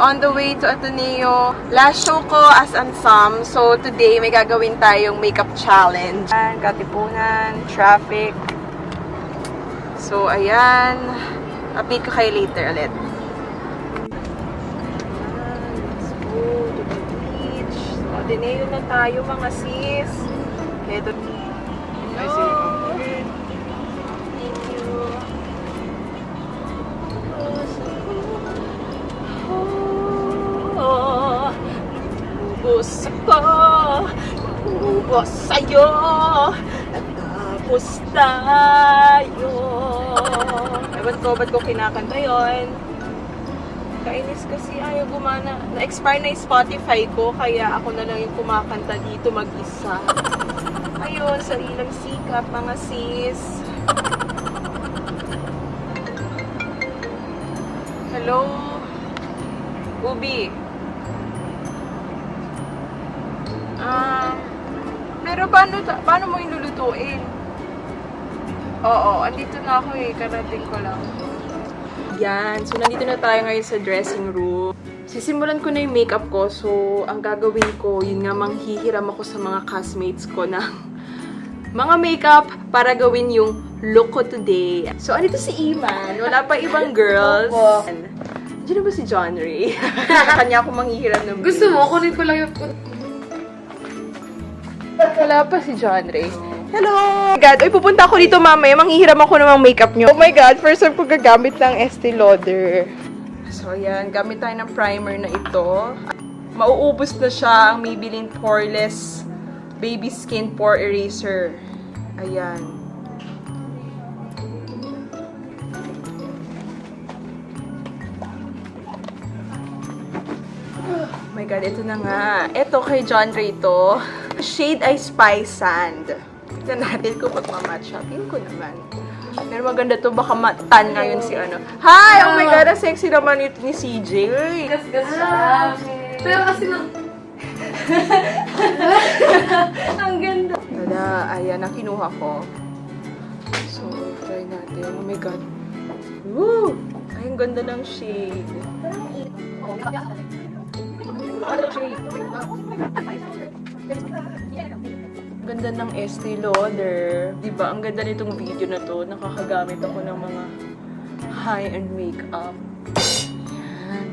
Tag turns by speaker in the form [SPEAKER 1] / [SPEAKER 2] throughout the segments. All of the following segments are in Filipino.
[SPEAKER 1] on the way to Ateneo. Last show ko as Ansam. So, today may gagawin tayong makeup challenge. Ayan, Katipunan, traffic. So, ayan. Update ko kayo later ulit. Let's go to the beach. Ateneo na tayo mga sis. Hello. Thank you. Ubus ko, ubus sa'yo, tapos tayo. Ewan ko, ba't ko kinakanta yun? Kainis kasi ayaw gumana. Na-expire na yung Spotify ko, kaya ako na lang yung kumakanta dito mag-isa. Ayun, sarilang sikap, mga sis. Hello? Ubi. Pero paano mo yung lulutuin? Oo, andito na ako eh. Karating ko lang. Yan. So, nandito na tayo ngayon sa dressing room. Sisimulan ko na yung makeup ko. So, ang gagawin ko, yun nga, manghihiram ako sa mga classmates ko ng mga makeup para gawin yung look ko today. So, andito si Iman. Wala pa ibang girls. Diyan na ba si John Ray? Kanya ako manghihiram ng
[SPEAKER 2] Gusto mo? Kunin ko lang yung...
[SPEAKER 1] Wala pa si John Ray. Hello! Oh my God, uy, pupunta ako dito mamaya. Manghihiram ako ng makeup nyo. Oh my God, first time ko gagamit ng Estee Lauder. So, ayan. Gamit tayo ng primer na ito. Mauubos na siya ang Maybelline Poreless Baby Skin Pore Eraser. Ayan. Oh my God, ito na nga. Ito kay John Ray to. Shade ay Spice Sand. Tignan natin kung magmamatch siya. Tingin ko naman. Pero maganda to. Baka matan ngayon si ano. Hi! Oh my God, ang sexy naman ito ni CJ.
[SPEAKER 2] Gas-gas siya. Pero kasi nang... Ang ganda.
[SPEAKER 1] Wala. Ayan, na kinuha ko. So, try natin. Oh my God. Woo! Ay, ang ganda ng shade. Ganda ng Estee Lauder. Diba? Ang ganda nitong video na to. Nakakagamit ako ng mga high-end makeup. Yan.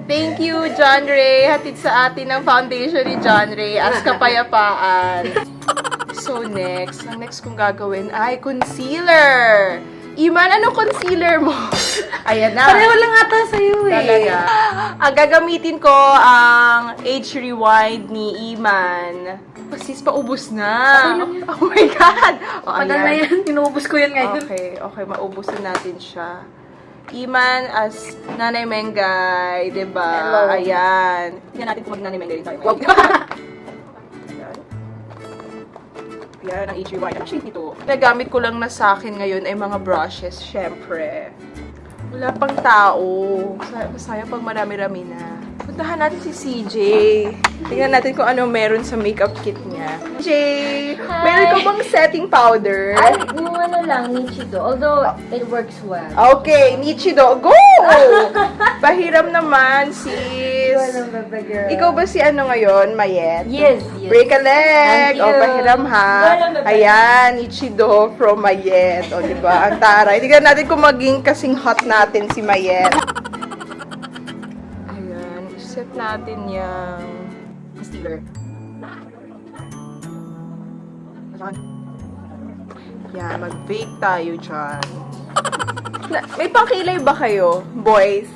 [SPEAKER 1] Thank you, John Ray. Hatid sa atin ng foundation ni John Ray as kapayapaan. So, next. Ang next kong gagawin ay concealer. Iman, anong concealer mo? Ayan na.
[SPEAKER 2] Pareho lang ata sa'yo eh.
[SPEAKER 1] Talaga. Ang gagamitin ko ang Age Rewind ni Iman. Oh, sis, paubos na. Oh my God. Oh,
[SPEAKER 2] Pagal na yan. Inubos ko yan ngayon.
[SPEAKER 1] Okay, maubos na natin siya. Iman as Nanay Mengay, diba?
[SPEAKER 2] Hello.
[SPEAKER 1] Ayan. Tingnan natin kung mag-Nanay Mengay tayo. Wow. Yan, ang Age Rewind. Ang shade nito. Nagamit ko lang na sa akin ngayon ay mga brushes, syempre. Wala pang tao. Sayang pag marami-rami na. Puntahan natin si CJ. Tingnan natin kung ano meron sa makeup kit niya. CJ, meron ka bang setting powder?
[SPEAKER 3] Ay, yung ano lang, Nichido. Although, it works well.
[SPEAKER 1] Okay, Nichido, go! Pahiram naman, sis. Ikaw ba si ano ngayon, Mayet?
[SPEAKER 3] Yes.
[SPEAKER 1] Break a leg.
[SPEAKER 3] Thank you.
[SPEAKER 1] O, pahiram ha. Ayan, Ichido from Mayet. O, diba? Ang taray. Tignan natin kung maging kasing hot natin si Mayet. Ayan, set natin yung concealer. Yan, mag-bake tayo dyan. May pangkilay ba kayo, boys?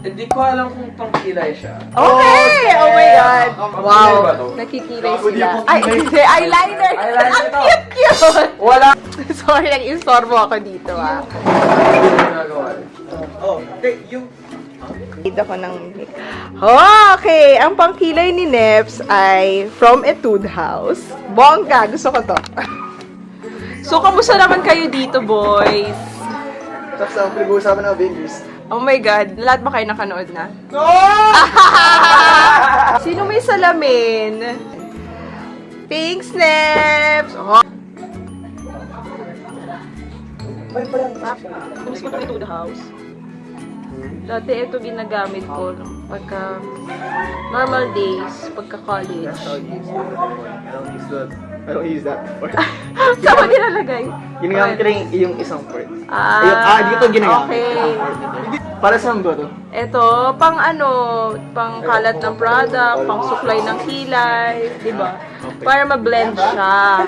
[SPEAKER 4] Hindi ko alam kung pangkilay siya.
[SPEAKER 1] Okay! Oh my God! Wow!
[SPEAKER 4] ba to?
[SPEAKER 1] Nakikilay
[SPEAKER 4] Gago, di
[SPEAKER 1] sila.
[SPEAKER 4] ako
[SPEAKER 1] Ay,
[SPEAKER 4] kilay.
[SPEAKER 1] hindi. Eyeliner!
[SPEAKER 4] Eyeliner
[SPEAKER 1] Ang
[SPEAKER 4] ito.
[SPEAKER 1] cute-cute!
[SPEAKER 4] Wala!
[SPEAKER 1] Sorry, nag-instorbo ako dito, ah.
[SPEAKER 4] Oh, okay, yung...
[SPEAKER 1] Dito ako ng... Okay! Ang pangkilay ni Neps ay from Etude House. Bongga! Gusto ko to. So, kamusta naman kayo dito, boys?
[SPEAKER 4] Tapos ang pinag-uusapan ng Avengers.
[SPEAKER 1] Oh my God, lahat ba kayo nakanood na?
[SPEAKER 4] No!
[SPEAKER 1] Sino may salamin? Thanks, Neps! Oh. Kamusta mo to the house? Dati ito ginagamit ko pagka normal days, pagka college.
[SPEAKER 4] That's how you use it. I don't use that before.
[SPEAKER 1] Saan mo nilalagay?
[SPEAKER 4] Ginagamit ko rin yung isang part.
[SPEAKER 1] Ah,
[SPEAKER 4] dito ginagamit.
[SPEAKER 1] okay.
[SPEAKER 4] Para saan ba to?
[SPEAKER 1] Ito, pang pang kalat ng product, pang suklay ng kilay, di ba? Para ma-blend siya.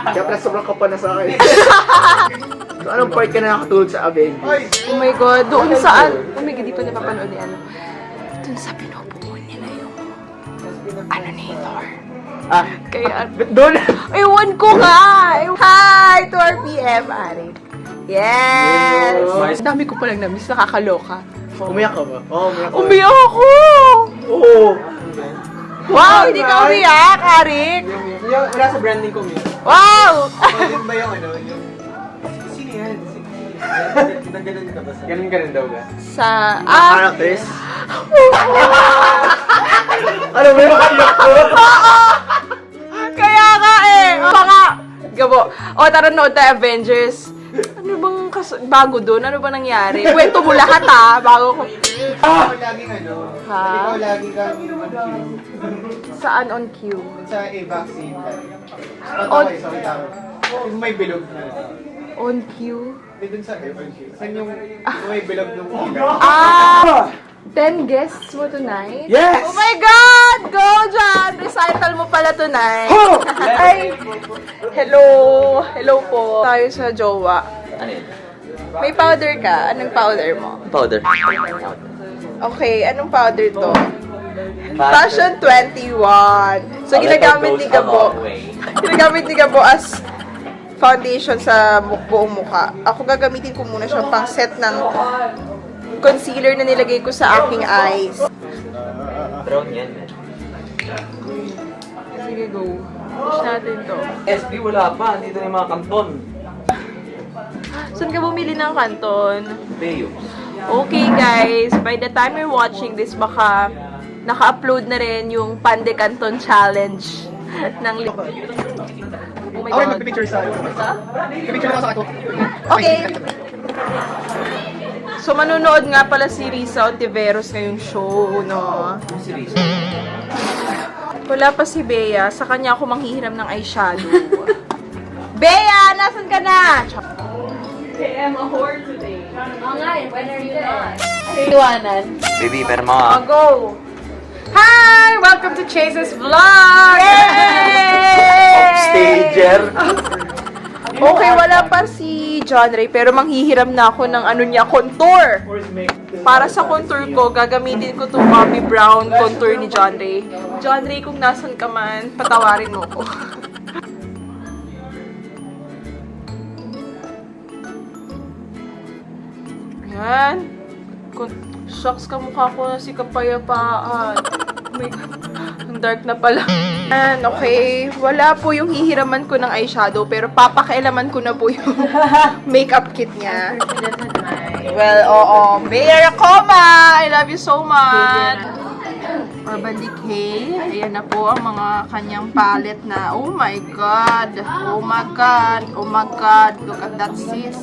[SPEAKER 4] Kaya pala sobrang kapal na sa akin. So, anong part ka na nakatulog sa Avengers?
[SPEAKER 1] Oh my God, doon saan? Oh my God, di pa napapanood ni ano. Doon sa pinupuo nila yung Thor. Kaya,
[SPEAKER 4] Doon!
[SPEAKER 1] ewan ko nga! Hi to our PM, Ari. Yes!
[SPEAKER 4] Yes.
[SPEAKER 1] Dami ko palang na-miss, nakakaloka.
[SPEAKER 4] Umiyak ka ba? Oo, umiyak ka.
[SPEAKER 1] Umiyak ako!
[SPEAKER 4] Oo!
[SPEAKER 1] Wow, hindi ka umiyak, Arik!
[SPEAKER 4] Yung wala sa branding ko, Mia.
[SPEAKER 1] Wow!
[SPEAKER 4] Yun ba yung ano? Yung... Sino yan? Ganun ka ba? Ganun daw ba?
[SPEAKER 1] Sa,
[SPEAKER 4] Characters? Ano ba yung makaiyak ko?
[SPEAKER 1] Kaya nga eh! Mga, gabo. O, tara nood tayo, Avengers. Ano bang bago doon? Ano ba nangyari? Kwento mo lahat ha, bago ko.
[SPEAKER 4] Ikaw laging ano?
[SPEAKER 1] Ha?
[SPEAKER 4] Ikaw laging kang on cue.
[SPEAKER 1] Saan on cue?
[SPEAKER 4] Sa vaccine.
[SPEAKER 1] On-
[SPEAKER 4] Sorry tama. Yung may bilog na.
[SPEAKER 1] On cue?
[SPEAKER 4] May dun sa on cue. Saan yung may bilog ng
[SPEAKER 1] Ah! 10 guests mo tonight?
[SPEAKER 4] Yes!
[SPEAKER 1] Oh my God! Go, John! Recital mo pala tonight. Ay! Hello! Hello po. Tayo sa jowa.
[SPEAKER 5] Ano yun?
[SPEAKER 1] May powder ka? Anong powder mo?
[SPEAKER 5] Powder.
[SPEAKER 1] Okay, anong powder to? Fashion 21. So, ginagamit ni Gabo. Ginagamit ni Gabo as foundation sa buong mukha. Ako gagamitin ko muna siya pang set ng concealer na nilagay ko sa aking eyes.
[SPEAKER 5] Brown yan, man.
[SPEAKER 1] Sige, go. Push natin to.
[SPEAKER 5] SB wala pa. Dito na yung mga kanton.
[SPEAKER 1] Saan ka bumili ng kanton?
[SPEAKER 5] Bayo.
[SPEAKER 1] Okay, guys. By the time you're watching this, baka naka-upload na rin yung Pande Canton Challenge ng Oh my
[SPEAKER 4] Okay,
[SPEAKER 1] God.
[SPEAKER 4] magpipicture sa ano. Pipicture na sa ato.
[SPEAKER 1] Okay. So, manunood nga pala si Risa Ontiveros ngayong show, no?
[SPEAKER 5] Seriously.
[SPEAKER 1] Wala pa si Bea. Sa kanya ako manghihiram ng eyeshadow. Bea! Nasaan ka na? I am a whore today.
[SPEAKER 3] Oo nga eh, when are you not?
[SPEAKER 1] Iwanan.
[SPEAKER 5] Baby, pero mga...
[SPEAKER 1] Go! Hi! Welcome to Chase's Vlog! Yay!
[SPEAKER 4] Upstager.
[SPEAKER 1] Okay, wala pa si John Ray, pero manghihiram na ako ng ano niya, contour. Para sa contour ko, gagamitin ko itong Bobbi Brown contour ni John Ray. John Ray, kung nasan ka man, patawarin mo ko. Ayan. Shucks, kamukha ko na si Kapayapaan. Oh my God. Ang dark na pala. Ayan, okay. Wala po yung hihiraman ko ng eyeshadow, pero papakailaman ko na po yung makeup kit niya. Well, oo. Bea Racoma! I love you so much! Urban Decay. Ayan na po ang mga kanyang palette na, oh my God! Oh my God! Oh my God! Look at that, sis.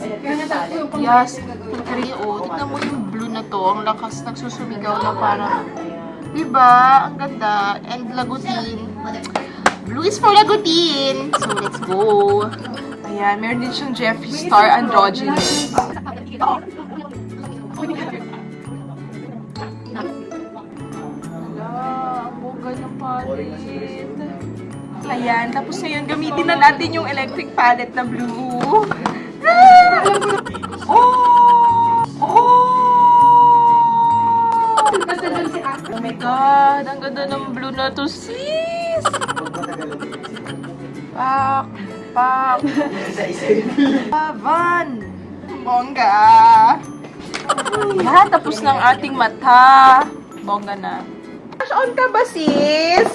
[SPEAKER 1] Yes. Oh, tignan mo yung blue na to. Ang lakas nagsusumigaw na parang, diba? Ang ganda. And Lagutin. Blue is for Lagutin. So, let's go. Ayan, meron din siyang Jeffree Star Androgynous. Ang bongga ng palette. Ayan, tapos na yun, gamitin na natin yung electric palette na blue. Ah! Oh my God, ang ganda ng blue na to, sis! Pak! Pak! Van! Bongga! Yan, tapos ng ating mata. Bongga na. Blush on ka ba, sis?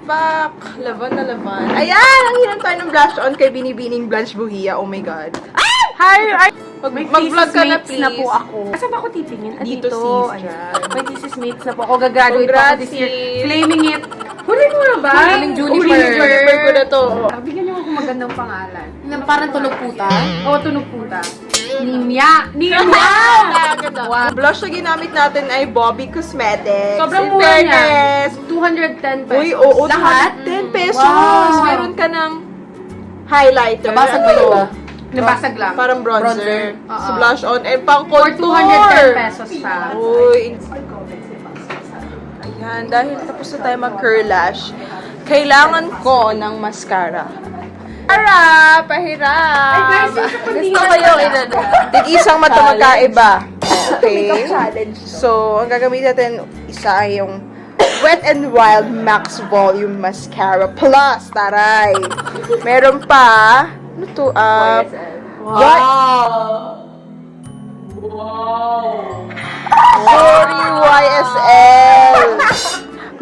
[SPEAKER 1] Pak! Laban na laban. Ayan! Ang hirap tayo ng blush on kay Binibining Blanche Buhia. Oh my God. Hi! Mag-vlog ka na, please.
[SPEAKER 2] na po ako. Saan ba ako titingin?
[SPEAKER 1] Dito, sis.
[SPEAKER 2] Ayan. May thesis mates na po ako. Gagraduate po ako this year.
[SPEAKER 1] Congrats, sis.
[SPEAKER 2] Claiming it. Huli mo na ba?
[SPEAKER 1] Huling Juniper ko na to.
[SPEAKER 2] Bigyan niyo ako magandang pangalan. Parang tunog puta? Oo, tunog puta. Nimya!
[SPEAKER 1] Wow. Blush na ginamit natin ay Bobby Cosmetics.
[SPEAKER 2] Sobrang
[SPEAKER 1] In
[SPEAKER 2] mura niya.
[SPEAKER 1] fairness,
[SPEAKER 2] 210 pesos.
[SPEAKER 1] Uy, oo,
[SPEAKER 2] Lahat?
[SPEAKER 1] 10 pesos.
[SPEAKER 2] Wow.
[SPEAKER 1] Meron ka ng highlighter.
[SPEAKER 2] Nabasag ba yun ba? Nabasag lang.
[SPEAKER 1] Parang bronzer.
[SPEAKER 2] Oo.
[SPEAKER 1] Sa blush on. And pang
[SPEAKER 2] For
[SPEAKER 1] contour.
[SPEAKER 2] 210 pesos pa.
[SPEAKER 1] Uy. Ayan, dahil tapos na tayo mag-curl lash, kailangan ko ng mascara. Para, pahirap.
[SPEAKER 2] Gusto ko yung
[SPEAKER 1] Tig-isang mata magkaiba. Okay. So, ang gagamitin natin, isa ay yung Wet n Wild Max Volume Mascara Plus. Taray. Meron pa, ano to? Sorry, YSL.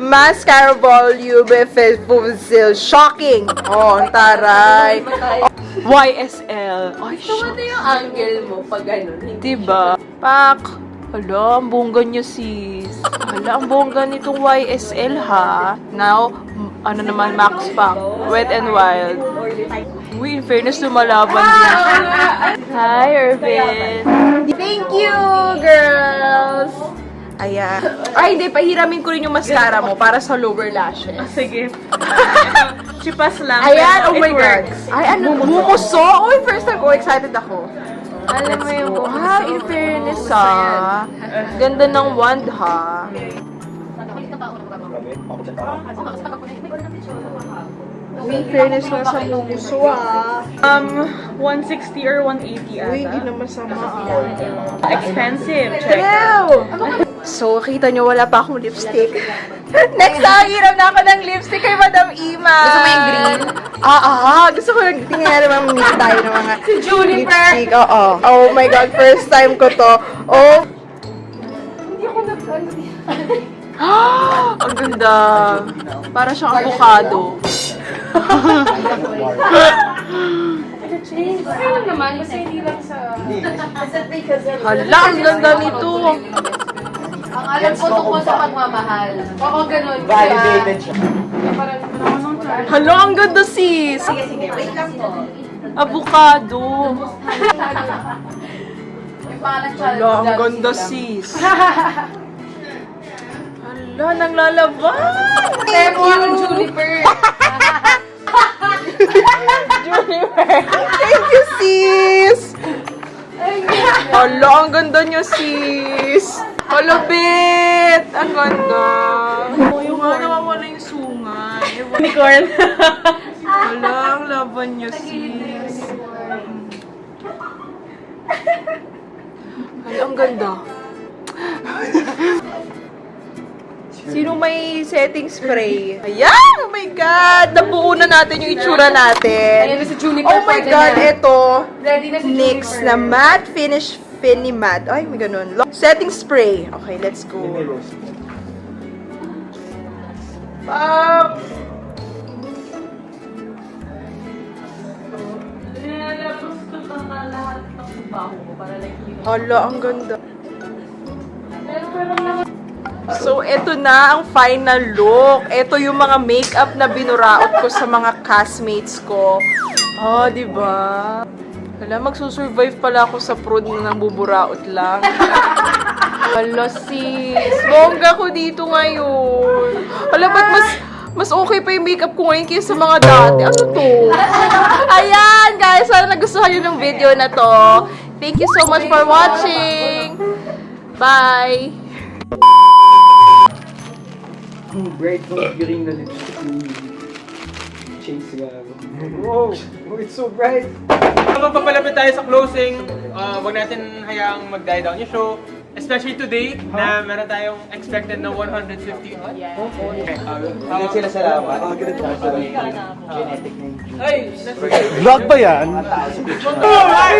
[SPEAKER 1] Mascara Volume Fusil. Shocking. Oh, ang taray. YSL. Ay,
[SPEAKER 2] Ano yung angle mo pag gano'n?
[SPEAKER 1] diba? Pak. Hala, ang bongga niyo sis. Hala, ang bongga nitong YSL ha. Now, ano naman, Max Pack. Wet n Wild. Uy, in fairness, lumalaban din. Hi, Irvin. Thank you, girls. Ayan. Ay, hindi. Pahiramin ko rin yung mascara mo para sa lower lashes.
[SPEAKER 6] Sige. Chipas lang.
[SPEAKER 1] Ayan, oh
[SPEAKER 6] pero
[SPEAKER 1] my
[SPEAKER 6] it
[SPEAKER 1] God.
[SPEAKER 6] works.
[SPEAKER 1] Ay, ano? Bumuso? Uy, first time ko. Excited ako.
[SPEAKER 2] Alam mo yung
[SPEAKER 1] Ah, in fairness ha. Ganda ng wand ha. In fairness nga sa bumuso ah.
[SPEAKER 6] 160 or 180 ata.
[SPEAKER 1] Uy, hindi na masama ah.
[SPEAKER 6] Expensive. Check.
[SPEAKER 1] Ew! So, kita nyo, wala pa akong lipstick. Next time, hiram na ako ng lipstick kay Madam Ima.
[SPEAKER 2] Gusto mo yung green?
[SPEAKER 1] Gusto ko yung tingnan nga naman meet tayo ng mga
[SPEAKER 2] Juniper!
[SPEAKER 1] lipstick. Oo. Oh my God, first time ko to. Oh. Hindi ako ang ganda. Para siyang avocado.
[SPEAKER 2] Ano naman? Basta hindi lang sa...
[SPEAKER 1] Hala, ang ganda nito.
[SPEAKER 2] Ang alam ko tungkol sa pagmamahal. Oo, ganun.
[SPEAKER 4] Validated siya.
[SPEAKER 1] Hala, ang ganda sis. Avocado.
[SPEAKER 2] May pangalan siya.
[SPEAKER 1] Hala, ang ganda sis. Hala, naglalaban.
[SPEAKER 2] Temo ang Juniper.
[SPEAKER 1] Juniper. Thank you, sis. Hala, ang ganda niyo, sis. Hala, bet. Ang ganda. Yung nga, nawawala yung sungay.
[SPEAKER 6] Unicorn.
[SPEAKER 1] Hala, ang laban niyo, sis. Hala, ang ganda. Sino may setting spray? Ayan! Oh my God! Nabuo na natin yung itsura natin.
[SPEAKER 2] Ayan na si Juniper.
[SPEAKER 1] Oh my
[SPEAKER 2] pwede
[SPEAKER 1] God!
[SPEAKER 2] na.
[SPEAKER 1] Ito,
[SPEAKER 2] Ready na si
[SPEAKER 1] NYX
[SPEAKER 2] Juniper.
[SPEAKER 1] na matte finish Fini Matte. Ay, may ganun. Setting spray. Okay, let's go. Hala, ang ganda. So, eto na ang final look. Eto yung mga makeup na binuraot ko sa mga castmates ko. Di ba? Hala, magsusurvive pala ako sa prod na nang buburaot lang. Hala, sis. Bongga ko dito ngayon. Hala, ba't mas okay pa yung makeup ko ngayon kaysa sa mga dati? Ano to? Ayan, guys. Sana nagustuhan nyo ng video na to. Thank you so much for watching. Bye!
[SPEAKER 4] Bright considering the lipstick ni Chase Garo. Wow! Oh, it's so bright!
[SPEAKER 7] Habang papalapit tayo sa closing, wag natin hayaang mag-die down yung show. Especially today, na meron tayong expected na 150.
[SPEAKER 4] Ganun sila salamat. Ganun sila salamat. Genetic na yung
[SPEAKER 7] Ay!
[SPEAKER 4] Vlog ba yan?
[SPEAKER 7] Ay!